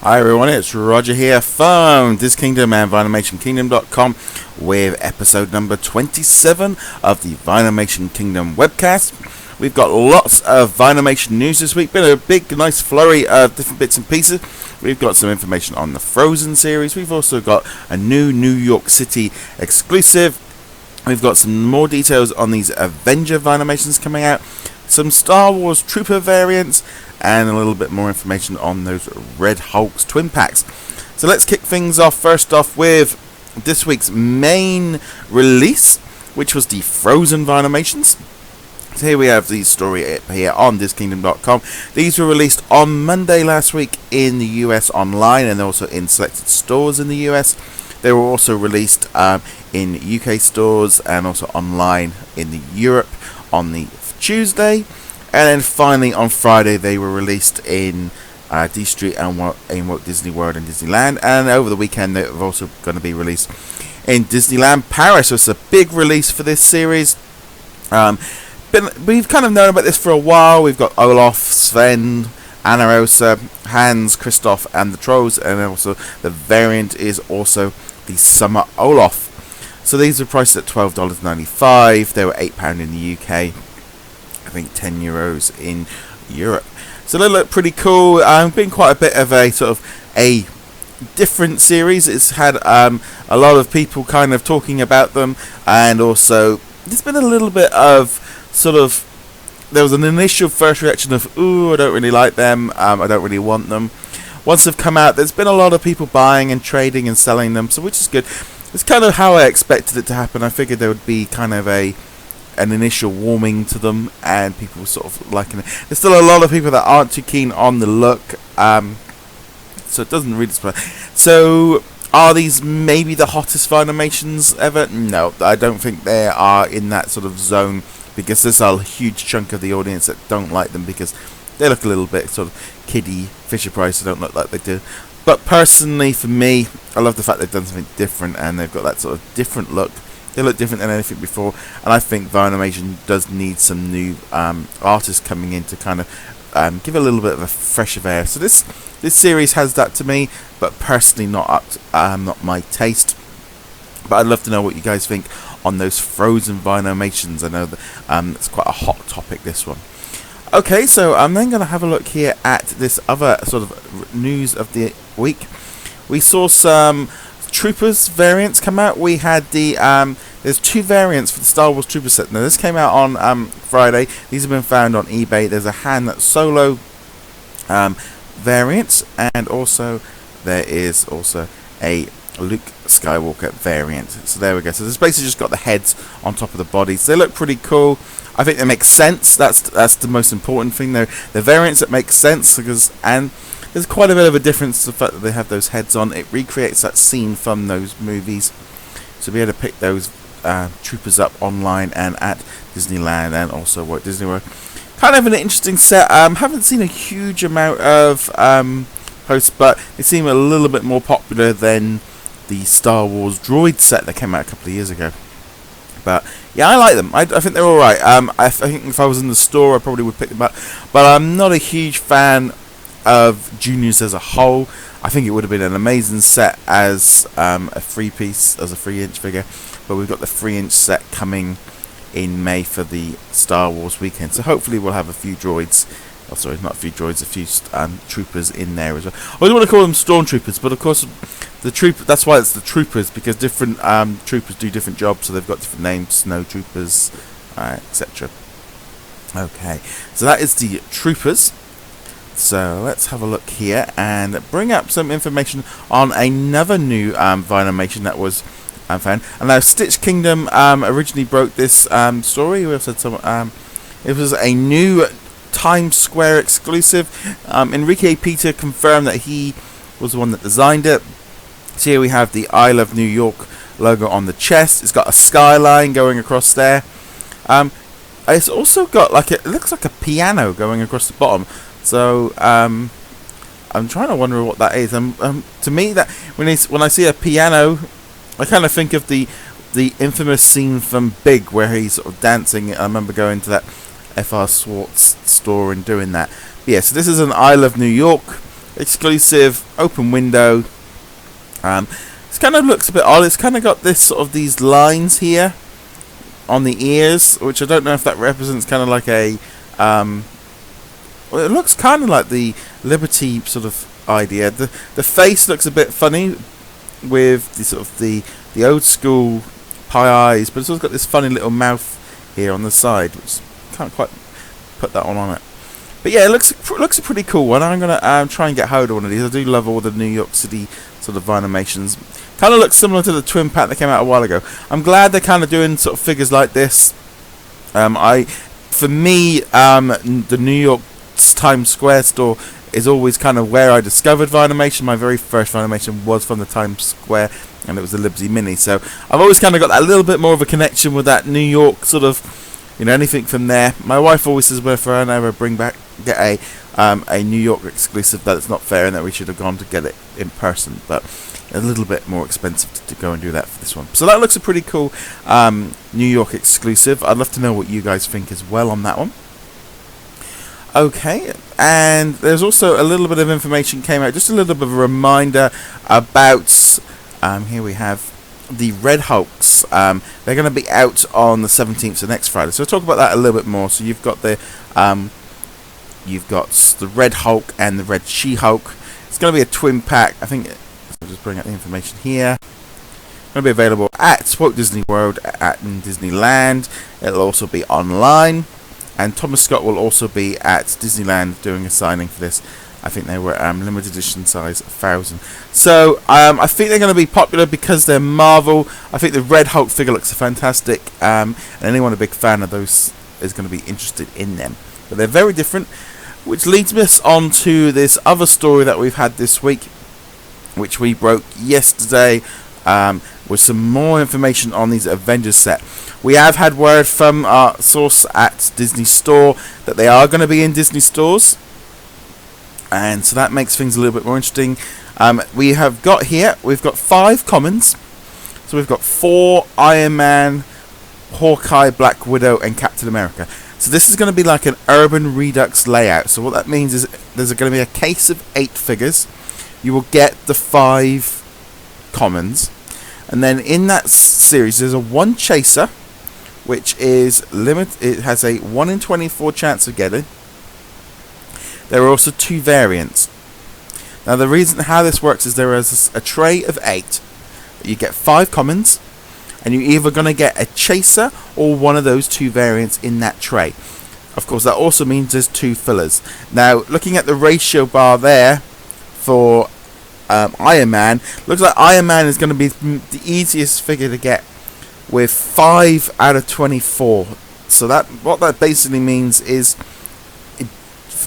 Hi everyone, it's Roger here from DisKingdom and VinylmationKingdom.com with episode number 27 of the Vinylmation Kingdom webcast. We've got lots of Vinylmation news this week, been a big nice flurry of different bits and pieces. We've got some information on the Frozen series, we've also got a new New York City exclusive, we've got some more details on these Avengers Vinymations coming out, some Star Wars Trooper variants, and a little bit more information on those Red Hulk's twin packs. So let's kick things off first off with this week's main release, which was the Frozen Vinymations. So here we have the story here on DisKingdom.com. These were released on Monday last week in the US online and also in selected stores in the US. They were also released in UK stores and also online in the Europe on the Tuesday. And then finally on Friday they were released in D Street and in Walt Disney World and Disneyland. And over the weekend they're also going to be released in Disneyland Paris. So it's a big release for this series. We've kind of known about this for a while. We've got Olaf, Sven, Anna Rosa, Hans, Kristoff and the Trolls. And also the variant is also the Summer Olaf. So these are priced at $12.95. They were £8 in the UK. I think €10 in Europe. So they look pretty cool. Been quite a bit of a sort of a different series. It's had a lot of people kind of talking about them, and also there's been a little bit of sort of, there was an initial first reaction of, ooh, I don't really like them, I don't really want them. Once they've come out, there's been a lot of people buying and trading and selling them, so which is good. It's kind of how I expected it to happen. I figured there would be kind of an initial warming to them and people were sort of liking it. There's still a lot of people that aren't too keen on the look, so it doesn't really surprise. So are these maybe the hottest Vinylmations ever? No, I don't think they are in that sort of zone, because there's a huge chunk of the audience that don't like them because they look a little bit sort of kiddie, Fisher Price. They don't look like they do. But personally for me, I love the fact they've done something different and they've got that sort of different look. They look different than anything before, and I think Vinylmation does need some new artists coming in to kind of give a little bit of a fresh of air. So this series has that to me, but personally not my taste. But I'd love to know what you guys think on those Frozen Vinylmations. I know that it's quite a hot topic, this one. Okay, so I'm then going to have a look here at this other sort of news of the week. We saw some Troopers variants come out. We had the there's two variants for the Star Wars Troopers set. Now this came out on Friday. These have been found on eBay. There's a Han Solo variant, and also there is also a Luke Skywalker variant. So there we go. So this basically just got the heads on top of the bodies. They look pretty cool. I think they make sense. That's the most important thing. They're variants that make sense, because there's quite a bit of a difference to the fact that they have those heads on. It recreates that scene from those movies. So be able to pick those troopers up online and at Disneyland and also Walt Disney World. Kind of an interesting set. Haven't seen a huge amount of posts, but they seem a little bit more popular than the Star Wars droid set that came out a couple of years ago. But yeah, I like them. I think they're alright. I think if I was in the store, I probably would pick them up. But I'm not a huge fan of Juniors as a whole. I think it would have been an amazing set as a 3-piece, as a 3-inch figure, but we've got the 3-inch set coming in May for the Star Wars weekend, so hopefully we'll have a few droids, not a few droids, a few troopers in there as well. I don't want to call them stormtroopers, but of course that's why it's the troopers, because different troopers do different jobs, so they've got different names, snow troopers, etc. Okay, so that is the troopers. So let's have a look here and bring up some information on another new Vinylmation that was found. And now Stitch Kingdom originally broke this story. We also had some. It was a new Times Square exclusive. Enrique Peter confirmed that he was the one that designed it. So here we have the I Love New York logo on the chest. It's got a skyline going across there. It's also got it looks like a piano going across the bottom. So I'm trying to wonder what that is. To me, that when I see a piano, I kind of think of the infamous scene from Big where he's sort of dancing. I remember going to that F.R. Schwartz store and doing that. But yeah, so this is an I Love New York exclusive, open window. It kind of looks a bit odd. It's kind of got this sort of these lines here on the ears, which I don't know if that represents kind of like a well, it looks kind of like the Liberty sort of idea. The face looks a bit funny with the sort of the old school pie eyes, but it's also got this funny little mouth here on the side, which can't quite put that one on it. But yeah, it looks a pretty cool one. I'm gonna try and get hold of one of these. I do love all the New York City sort of Vinymations. Kind of looks similar to the twin pack that came out a while ago. I'm glad they're kind of doing sort of figures like this. For me, the New York Times Square store is always kind of where I discovered Vinylmation. My very first Vinylmation was from the Times Square, and it was the Liberty Mini. So I've always kind of got that little bit more of a connection with that New York sort of, anything from there. My wife always says, well, if I ever get a New York exclusive, that it's not fair and that we should have gone to get it in person, but a little bit more expensive to go and do that for this one. So that looks a pretty cool New York exclusive. I'd love to know what you guys think as well on that one. Okay, and there's also a little bit of information came out, just a little bit of a reminder about, here we have the Red Hulks. They're going to be out on the 17th, so next Friday. So we'll talk about that a little bit more. So you've got the Red Hulk and the Red She-Hulk. It's going to be a twin pack. I think, I'll just bring out the information here. It's going to be available at Walt Disney World at Disneyland. It'll also be online. And Thomas Scott will also be at Disneyland doing a signing for this. I think they were limited edition size 1,000. So I think they're going to be popular because they're Marvel. I think the Red Hulk figure looks fantastic. And anyone a big fan of those is going to be interested in them. But they're very different. Which leads us on to this other story that we've had this week, which we broke yesterday, with some more information on these Avengers set. We have had word from our source at Disney Store that they are going to be in Disney stores, and so that makes things a little bit more interesting. We've got 5 commons. So we've got 4 Iron Man, Hawkeye, Black Widow, and Captain America. So this is going to be like an urban redux layout. So what that means is there's going to be a case of 8 figures. You will get the 5 commons. And then in that series, there's a 1 chaser, which is limited. It has a 1 in 24 chance of getting. There are also 2 variants. Now the reason how this works is there is a tray of 8. You get 5 commons, and you're either going to get a chaser or one of those 2 variants in that tray. Of course, that also means there's 2 fillers. Now, looking at the ratio bar there for Iron Man, looks like Iron Man is going to be the easiest figure to get with 5 out of 24. So what that basically means is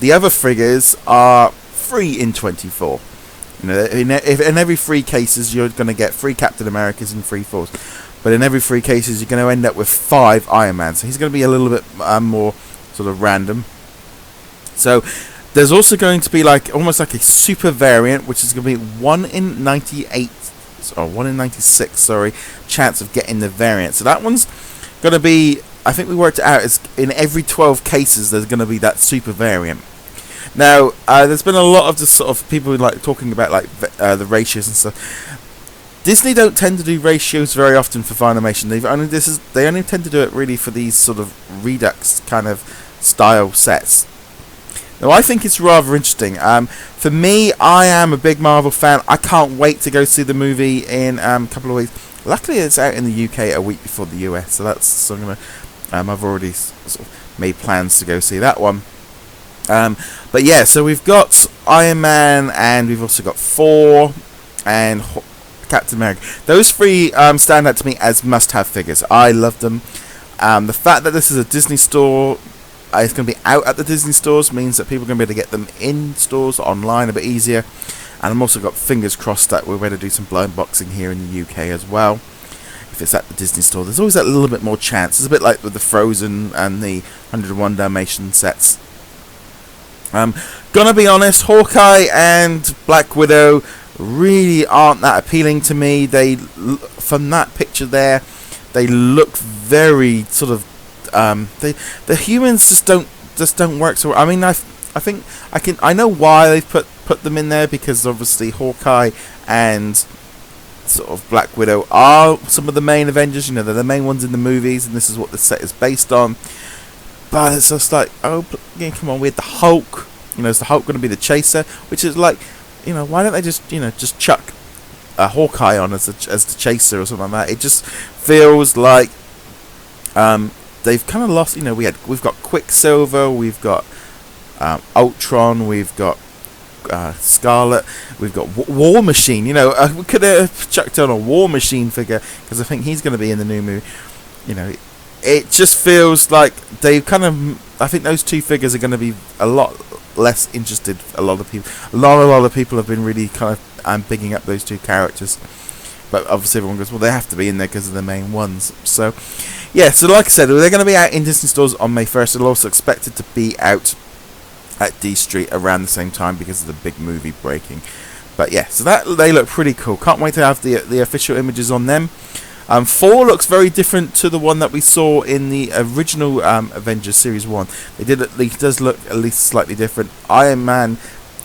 the other figures are 3 in 24. In every 3 cases you're going to get 3 Captain Americas and 3 Thors, but in every 3 cases you're going to end up with 5 Iron Man. So he's going to be a little bit more sort of random. So there's also going to be almost like a super variant, which is going to be 1 in 98, or 1 in 96, sorry, chance of getting the variant. So that one's going to be, I think we worked it out, is in every 12 cases there's going to be that super variant. Now, there's been a lot of just sort of people talking about the ratios and stuff. Disney don't tend to do ratios very often for Vinylmation. They only tend to do it really for these sort of redux kind of style sets. Now, I think it's rather interesting. For me, I am a big Marvel fan. I can't wait to go see the movie in a couple of weeks. Luckily, it's out in the UK a week before the US, so that's I've already sort of made plans to go see that one. But yeah, so we've got Iron Man, and we've also got Thor and Captain America. Those 3 stand out to me as must-have figures. I love them. The fact that this is a Disney store, it's going to be out at the Disney stores, means that people are going to be able to get them in stores, online, a bit easier. And I'm also got fingers crossed that we're going to do some blind boxing here in the UK as well. If it's at the Disney store, there's always that little bit more chance. It's a bit like with the Frozen and the 101 Dalmatian sets. Gonna be honest, Hawkeye and Black Widow really aren't that appealing to me. From that picture there, they look very sort of the humans just don't work. So I mean, I think I know why they've put put them in there because obviously Hawkeye and sort of Black Widow are some of the main Avengers. You know, they're the main ones in the movies, and this is what the set is based on. But it's just like, oh, yeah, come on, we had the Hulk. You know, is the Hulk going to be the chaser? Which is like, you know, why don't they just, you know, just chuck a Hawkeye on as the chaser or something like that? It just feels like they've kind of lost. You know, we've got Quicksilver, we've got Ultron, we've got Scarlet, we've got War Machine. You know, we could have chucked on a War Machine figure because I think he's going to be in the new movie. You know, it just feels like they kind of. I think those two figures are going to be a lot less interested. A lot of people have been really kind of bigging up those two characters. But obviously everyone goes, well, they have to be in there because of the main ones. So, yeah, so like I said, they're going to be out in Disney stores on May 1st. They're also expected to be out at D Street around the same time because of the big movie breaking. But yeah, so they look pretty cool. Can't wait to have the official images on them. 4 looks very different to the one that we saw in the original Avengers Series 1. It does look at least slightly different. Iron Man,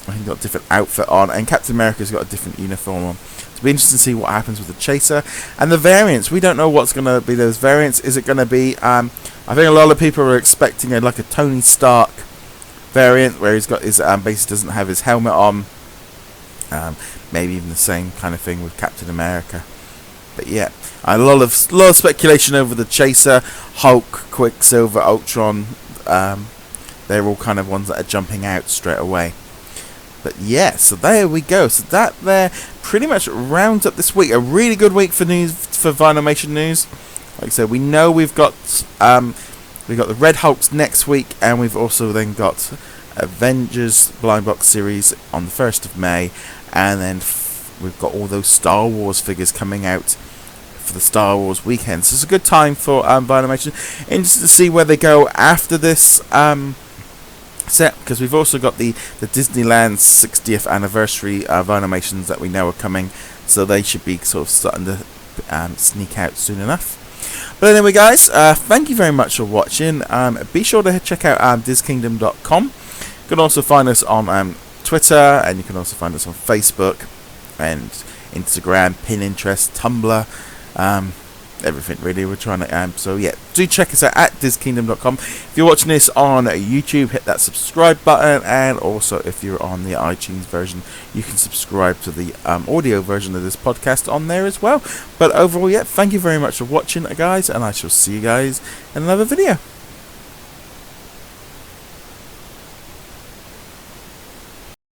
I think, got a different outfit on, and Captain America's got a different uniform on. It'll be interesting to see what happens with the chaser and the variants. We don't know what's going to be those variants. Is it going to be? I think a lot of people are expecting like a Tony Stark variant where he's got his basically doesn't have his helmet on. Maybe even the same kind of thing with Captain America. But yeah, a lot of speculation over the chaser, Hulk, Quicksilver, Ultron. They're all kind of ones that are jumping out straight away. But yeah, so there we go. So that there pretty much rounds up this week. A really good week for news, for Vinylmation news. Like I said, we know we've got the Red Hulks next week, and we've also then got Avengers Blind Box series on the 1st of May, and then we've got all those Star Wars figures coming out for the Star Wars weekend. So it's a good time for Vinylmation. Interested to see where they go after this set, because we've also got the Disneyland 60th anniversary Vinylmations that we know are coming, so they should be sort of starting to sneak out soon enough. But anyway, guys, thank you very much for watching. Be sure to check out DisKingdom.com. You can also find us on Twitter, and you can also find us on Facebook and Instagram, Pinterest, Tumblr, everything really. We're trying to so yeah, do check us out at DisKingdom.com. If you're watching this on YouTube, hit that subscribe button, and also if you're on the iTunes version, you can subscribe to the audio version of this podcast on there as well. But overall, yeah, thank you very much for watching, guys, and I shall see you guys in another video.